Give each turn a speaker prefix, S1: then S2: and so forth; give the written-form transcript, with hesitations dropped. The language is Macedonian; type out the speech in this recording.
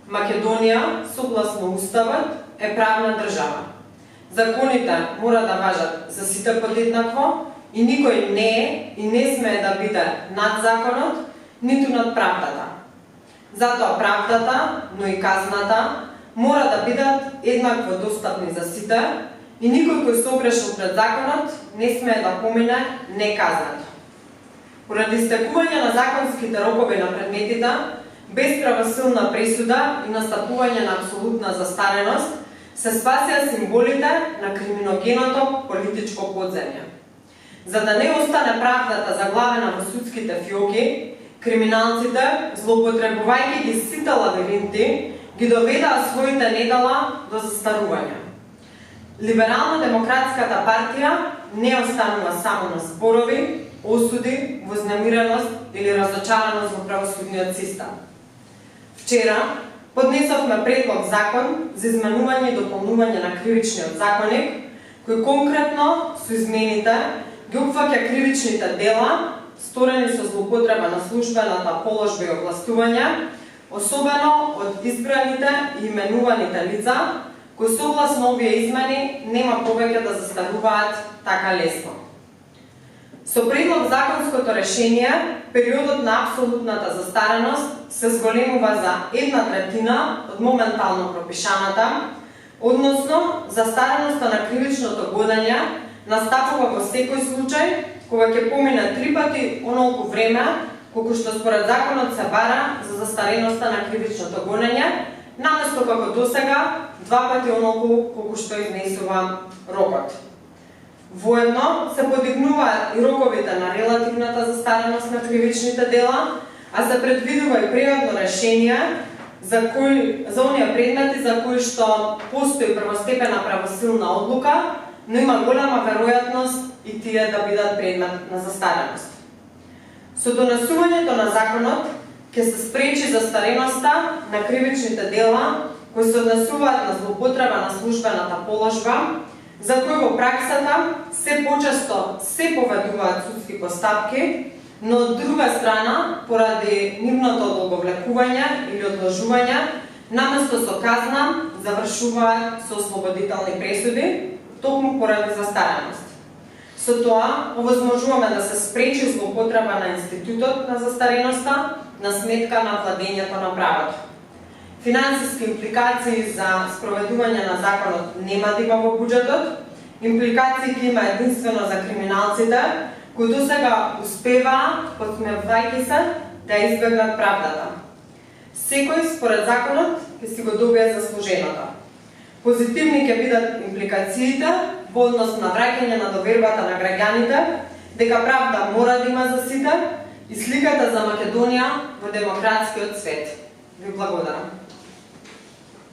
S1: Македонија, согласно Уставот, е правна држава. Законите мора да важат за сите подеднакво и никој не е и не смее да биде над законот, ниту над правдата. Затоа правдата, но и казната, мора да бидат еднакво достапни за сите и никој кој се огрешил пред законот не смее да помине неказнато. Поради истекување на законските рокови на предметите, без правосилна пресуда и настапување на апсолутна застареност, се спасија символите на криминогеното политичко подземје. За да не остане правдата заглавена во судските фиоки, криминалците, злоупотребувајќи ги сите лабиринти, ги доведаа своите недела до застарување. Либерално-демократската партија не останува само на зборови, осуди, вознемиреност или разочараност во правосудниот систем. Вчера поднесовме предлог закон за изменување и дополнување на кривичниот законник, кој конкретно со измените ги опфаќа кривичните дела сторени со злоупотреба на службената положба и овластување, особено од избраните и именуваните лица, кои согласно овие измени нема повеќе да застаруваат така лесно. Со предлог законското решение, периодот на апсолутната застареност се зголемува за 1/3 од моментално пропишаната, односно застареноста на кривичното гонење настапува во секој случај кога ќе помине 3 пати онолку време колку што според законот се бара за застареноста на кривичното гонење, наместо како досега 2 пати онолку колку што изнесува рокот. Воедно се подигнуваат и роковите на релативната застареност на кривичните дела, а се предвидува и преодно решение за оние предмети за кои што постои првостепена правосилна одлука, но има голема веројатност и тие да бидат предмет на застареност. Со донесувањето на законот ќе се спречи застареноста на кривичните дела кои се однесуваат на злоупотреба на службената положба, за кои во праксата се почесто се поведуваат судски постапки, но од друга страна, поради нивното одолговлекување или одложување, наместо со казна, завршуваат со ослободителни пресуди, токму поради застареност. Со тоа, овозможуваме да се спречи злоупотреба на институтот на застареноста на сметка на владењето на правото. Финансиски импликации за спроведување на законот нема да има во буџетот, импликации ќе има единствено за криминалците, кои досега успеваа, подсмевајќи се, да избегнат правдата. Секој според законот ќе си го добие заслуженото. Позитивни ќе бидат импликациите во однос на враќање на довербата на граѓаните, дека правда мора да има за сите и сликата за Македонија во демократскиот свет. Ви благодарам.